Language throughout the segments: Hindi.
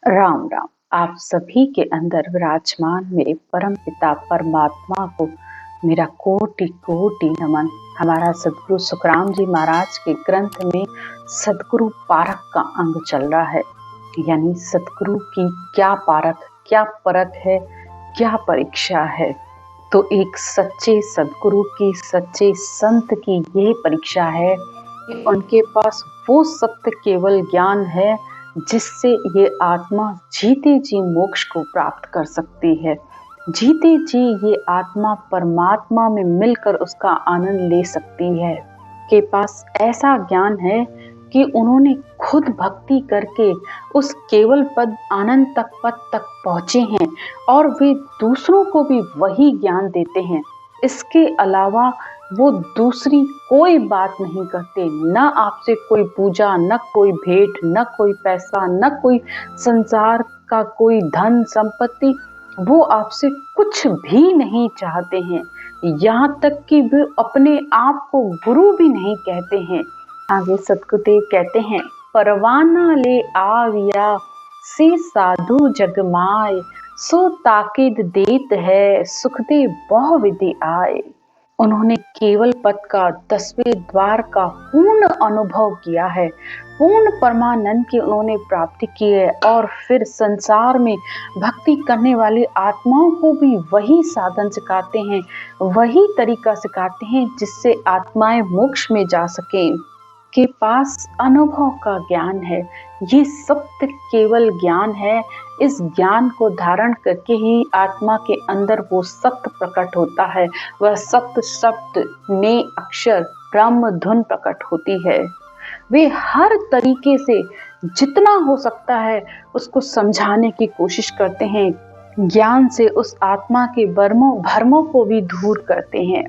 राम राम। आप सभी के अंदर विराजमान मेरे परम पिता परमात्मा को मेरा कोटि कोटि नमन। हमारा सदगुरु सुखराम जी महाराज के ग्रंथ में सदगुरु पारख का अंग चल रहा है, यानी सदगुरु की क्या पारख, क्या परख है, क्या परीक्षा है। तो एक सच्चे सदगुरु की, सच्चे संत की यह परीक्षा है कि उनके पास वो सत्य केवल ज्ञान है जिससे ये आत्मा जीते जी मोक्ष को प्राप्त कर सकती है। जीते जी ये आत्मा परमात्मा में मिलकर उसका आनंद ले सकती है। के पास ऐसा ज्ञान है कि उन्होंने खुद भक्ति करके उस केवल पद आनंद तक पद तक पहुँचे हैं और वे दूसरों को भी वही ज्ञान देते हैं। इसके अलावा वो दूसरी कोई बात नहीं करते, न आपसे कोई पूजा, न कोई भेंट, न कोई पैसा, न कोई संसार का कोई धन संपत्ति। वो आपसे कुछ भी नहीं चाहते हैं, यहाँ तक कि वे अपने आप को गुरु भी नहीं कहते हैं। आगे सतगुरुदेव कहते हैं, परवाना ले आविया से साधु जगमाए, सो ताकीद देत है सुख दे बहु विधि आए। उन्होंने केवल पद का 10वें द्वार का पूर्ण अनुभव किया है, पूर्ण परमानंद की उन्होंने प्राप्ति की है और फिर संसार में भक्ति करने वाली आत्माओं को भी वही साधन सिखाते हैं, वही तरीका सिखाते हैं जिससे आत्माएं मोक्ष में जा सकें। के पास अनुभव का ज्ञान है, ये सत्य केवल ज्ञान है। इस ज्ञान को धारण करके ही आत्मा के अंदर वो सत्य प्रकट होता है। वह सत्य शब्द ने अक्षर ब्रह्म धुन प्रकट होती है। वे हर तरीके से जितना हो सकता है उसको समझाने की कोशिश करते हैं, ज्ञान से उस आत्मा के भरमों को भी दूर करते हैं।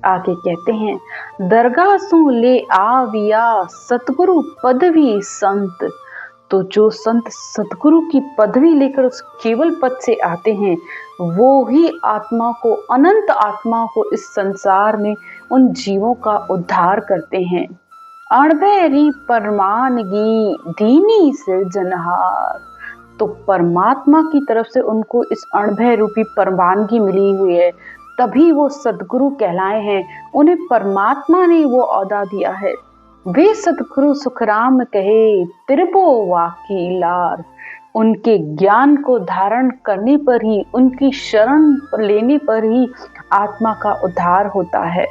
आगे कहते हैं, दरगाह सो ले आविया सतगुरु पदवी संत। तो जो संत सतगुरु की पदवी लेकर उस केवल पद से आते हैं, वो ही आत्मा को, अनंत आत्माओं को इस संसार में उन जीवों का उद्धार करते हैं। अणभैरी परमानगी दीनी सिरजनहार। तो परमात्मा की तरफ से उनको इस अणभय रूपी परवानगी मिली हुई है, तभी वो सदगुरु कहलाए हैं। उन्हें परमात्मा ने वो औदा दिया है। वे सदगुरु सुखराम कहे तिरबो वाकी लार। उनके ज्ञान को धारण करने पर ही, उनकी शरण लेने पर ही आत्मा का उद्धार होता है।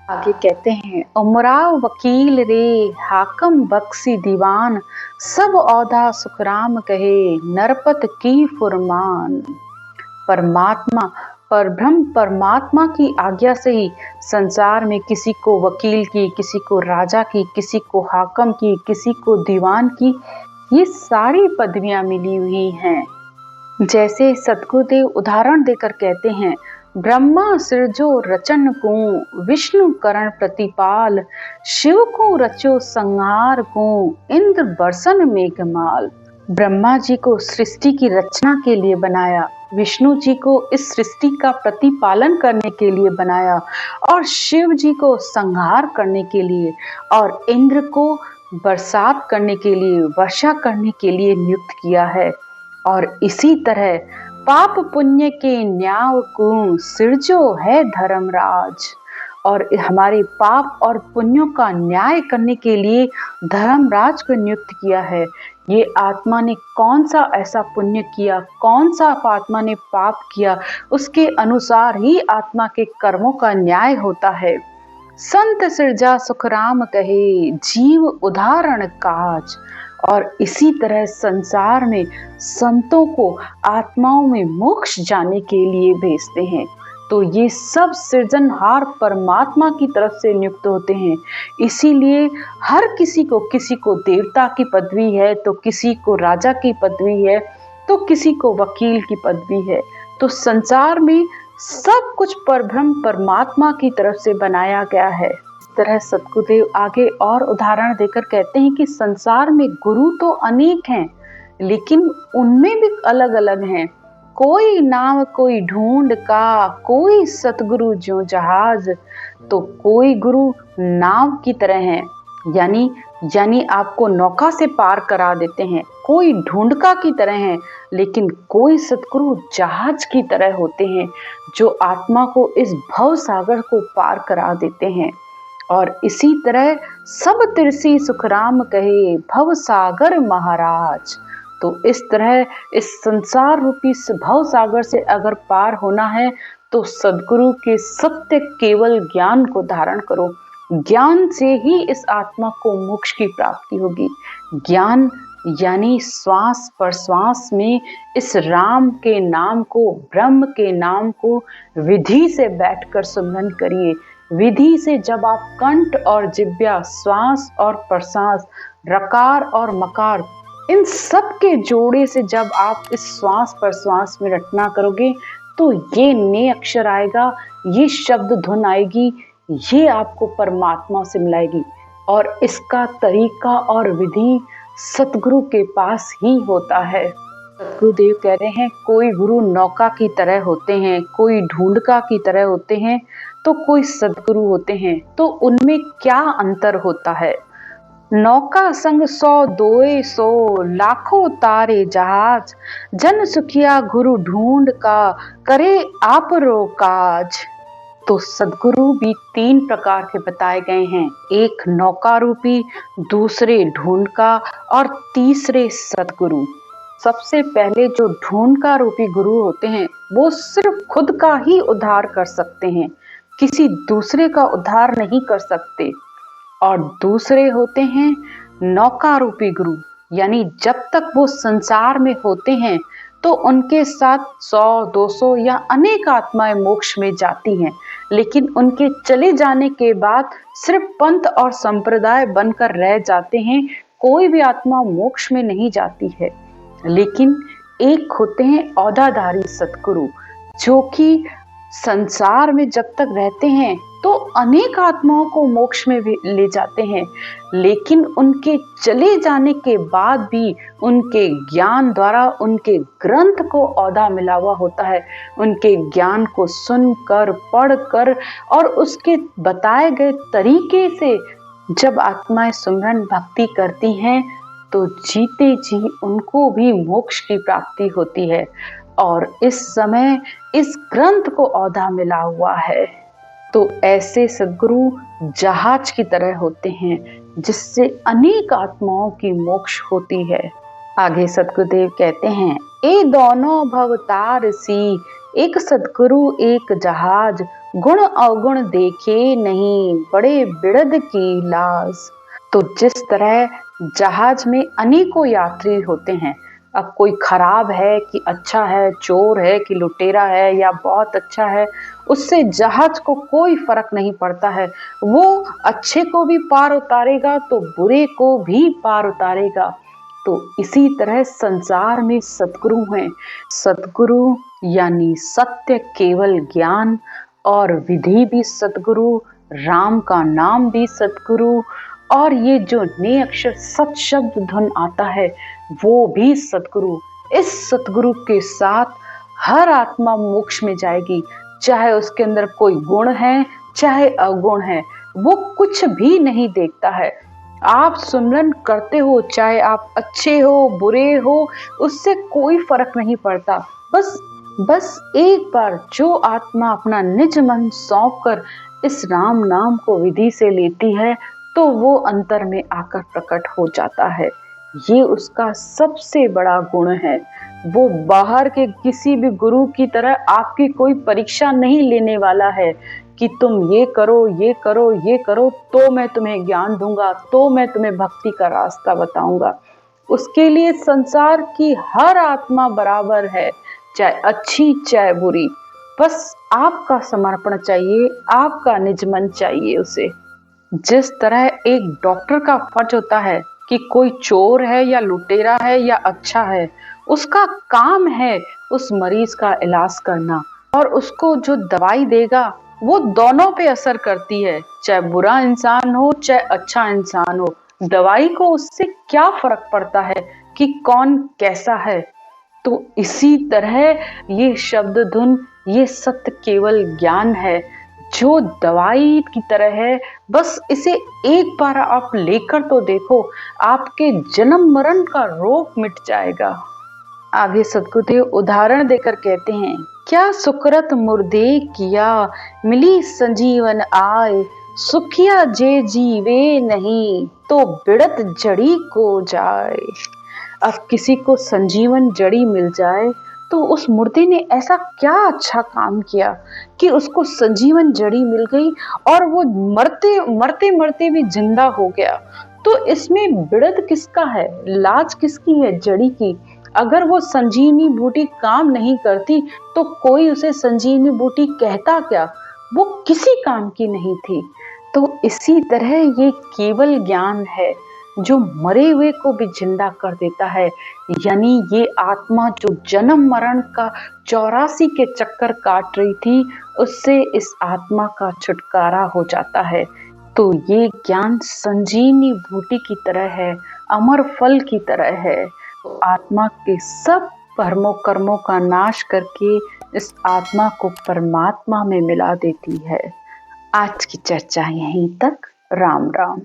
आगे कहते हैं, उमराव वकील रे हाकम बख्शी दीवान, सब औधा सुखराम कहे नरपत की फुरमान। परमात्मा परब्रह्म परमात्मा की आज्ञा से ही संसार में किसी को वकील की, किसी को राजा की, किसी को हाकम की, किसी को दीवान की, ये सारी पदवियां मिली हुई हैं। जैसे सतगुरुदेव उदाहरण देकर कहते हैं, ब्रह्मा सृजो रचन को विष्णु करण प्रतिपाल, शिव को रचो संहार को इंद्र बरसन मेघमाल। ब्रह्मा जी को सृष्टि की रचना के लिए बनाया, विष्णु जी को इस सृष्टि का प्रतिपालन करने के लिए बनाया और शिव जी को संहार करने के लिए और इंद्र को बरसात करने के लिए, वर्षा करने के लिए नियुक्त किया है। और इसी तरह पाप पुण्य के न्याय को सिरजो है धर्मराज। और हमारे पाप और पुण्यों का न्याय करने के लिए धर्मराज को नियुक्त किया है। ये आत्मा ने कौन सा ऐसा पुण्य किया, कौन सा आत्मा ने पाप किया, उसके अनुसार ही आत्मा के कर्मों का न्याय होता है। संत सिरजा सुखराम कहे जीव उदाहरण काज। और इसी तरह संसार में संतों को आत्माओं में मोक्ष जाने के लिए भेजते हैं। तो ये सब सृजनहार परमात्मा की तरफ से नियुक्त होते हैं। इसीलिए हर किसी को देवता की पदवी है, तो किसी को राजा की पदवी है, तो किसी को वकील की पदवी है। तो संसार में सब कुछ परब्रह्म परमात्मा की तरफ से बनाया गया है। इस तरह सतगुरुदेव आगे और उदाहरण देकर कहते हैं कि संसार में गुरु तो अनेक हैं, लेकिन उनमें भी अलग अलग हैं। कोई नाव कोई ढूंढ का, कोई सतगुरु जो जहाज। तो कोई गुरु नाव की तरह है, यानी यानी आपको नौका से पार करा देते हैं। कोई ढूंढका की तरह हैं, लेकिन कोई सतगुरु जहाज की तरह होते हैं जो आत्मा को इस भव सागर को पार करा देते हैं। और इसी तरह सब तिरसी सुखराम कहे भव सागर महाराज। तो इस तरह इस संसार रूपी भव सागर से अगर पार होना है तो सद्गुरु के सत्य केवल ज्ञान को धारण करो। ज्ञान से ही इस आत्मा को मोक्ष की प्राप्ति होगी। ज्ञान यानी श्वास प्रश्वास में इस राम के नाम को, ब्रह्म के नाम को विधि से बैठकर सुमरन करिए। विधि से जब आप कंठ और जिह्वा, श्वास और प्रश्वास, रकार और मकार, इन सब के जोड़े से जब आप इस श्वास प्रश्वास में रटना करोगे तो ये ने अक्षर आएगा, ये शब्द धुन आएगी, ये आपको परमात्मा से मिलाएगी। और इसका तरीका और विधि सतगुरु के पास ही होता है। सतगुरुदेव कह रहे हैं कोई गुरु नौका की तरह होते हैं, कोई ढूंढका की तरह होते हैं, तो कोई सतगुरु होते हैं। तो उनमें क्या अंतर होता है? नौका संग 100 दोए 100 लाखों तारे जहाज, जन सुखिया गुरु ढूंढ का करे आप रो काज। तो सद्गुरु भी 3 प्रकार के बताए गए हैं, एक नौका रूपी, दूसरे ढूंढका और तीसरे सद्गुरु। सबसे पहले जो ढूंढका रूपी गुरु होते हैं वो सिर्फ खुद का ही उद्धार कर सकते हैं, किसी दूसरे का उद्धार नहीं कर सकते। और दूसरे होते हैं नौका रूपी गुरु, यानी जब तक वो संसार में होते हैं तो उनके साथ 100, 200 या अनेक आत्माएं मोक्ष में जाती हैं, लेकिन उनके चले जाने के बाद सिर्फ पंथ और संप्रदाय बनकर रह जाते हैं, कोई भी आत्मा मोक्ष में नहीं जाती है। लेकिन एक होते हैं औदाधारी सतगुरु, जो कि संसार में जब तक रहते हैं तो अनेक आत्माओं को मोक्ष में भी ले जाते हैं, लेकिन उनके चले जाने के बाद भी उनके ज्ञान द्वारा उनके ग्रंथ को औधा मिला हुआ होता है। उनके ज्ञान को सुनकर, पढ़कर और उसके बताए गए तरीके से जब आत्माएं सुमरन भक्ति करती हैं तो जीते जी उनको भी मोक्ष की प्राप्ति होती है। और इस समय इस ग्रंथ को औधा मिला हुआ है। तो ऐसे सद्गुरु जहाज की तरह होते हैं जिससे अनेक आत्माओं की मोक्ष होती है। आगे सतगुरुदेव कहते हैं, ए दोनों भवतार सी, एक सद्गुरु एक जहाज, गुण अवगुण देखे नहीं, बड़े बिरद की लाज। तो जिस तरह जहाज में अनेकों यात्री होते हैं, अब कोई खराब है कि अच्छा है, चोर है कि लुटेरा है या बहुत अच्छा है, उससे जहाज को कोई फर्क नहीं पड़ता है। वो अच्छे को भी पार उतारेगा तो बुरे को भी पार उतारेगा। तो इसी तरह संसार में सतगुरु हैं। सतगुरु यानी सत्य केवल ज्ञान, और विधि भी सतगुरु, राम का नाम भी सतगुरु, और ये जो ने अक्षर सत शब्द धुन आता है वो भी सतगुरु। इस सतगुरु के साथ हर आत्मा मोक्ष में जाएगी, चाहे उसके अंदर कोई गुण है चाहे अवगुण है, वो कुछ भी नहीं देखता है। आप सुमरन करते हो, चाहे आप अच्छे हो बुरे हो, उससे कोई फर्क नहीं पड़ता। बस एक बार जो आत्मा अपना निज मन सौंप कर इस राम नाम को विधि से लेती है तो वो अंतर में आकर प्रकट हो जाता है। ये उसका सबसे बड़ा गुण है। वो बाहर के किसी भी गुरु की तरह आपकी कोई परीक्षा नहीं लेने वाला है कि तुम ये करो ये करो ये करो तो मैं तुम्हें ज्ञान दूंगा, तो मैं तुम्हें भक्ति का रास्ता बताऊंगा। उसके लिए संसार की हर आत्मा बराबर है, चाहे अच्छी चाहे बुरी। बस आपका समर्पण चाहिए, आपका निज मन चाहिए उसे। जिस तरह एक डॉक्टर का फर्ज होता है कि कोई चोर है या लुटेरा है या अच्छा है, उसका काम है उस मरीज का इलाज करना, और उसको जो दवाई देगा वो दोनों पे असर करती है, चाहे बुरा इंसान हो चाहे अच्छा इंसान हो। दवाई को उससे क्या फर्क पड़ता है कि कौन कैसा है। तो इसी तरह ये शब्द धुन, ये सत्य केवल ज्ञान है जो दवाई की तरह है। बस इसे एक बार आप लेकर तो देखो, आपके जन्म मरण का रोग मिट जाएगा। आगे सद्गुरुदेव उदाहरण देकर कहते हैं, क्या सुकृत मुर्दे किया, मिली संजीवन आए, सुखिया जे जीवे नहीं, तो बिड़त जड़ी को जाए। अब किसी को संजीवन जड़ी मिल जाए तो उस मुर्दे ने ऐसा क्या अच्छा काम किया कि उसको संजीवन जड़ी मिल गई और वो मरते मरते मरते भी जिंदा हो गया। तो इसमें बिड़द किसका है, लाज किसकी है? जड़ी की। अगर वो संजीवनी बूटी काम नहीं करती तो कोई उसे संजीवनी बूटी कहता क्या? वो किसी काम की नहीं थी। तो इसी तरह ये केवल ज्ञान है जो मरे हुए को भी जिंदा कर देता है। यानी ये आत्मा जो जन्म मरण का 84 के चक्कर काट रही थी, उससे इस आत्मा का छुटकारा हो जाता है। तो ये ज्ञान संजीवनी बूटी की तरह है, अमर फल की तरह है। तो आत्मा के सब कर्मों का नाश करके इस आत्मा को परमात्मा में मिला देती है। आज की चर्चा यहीं तक। राम राम।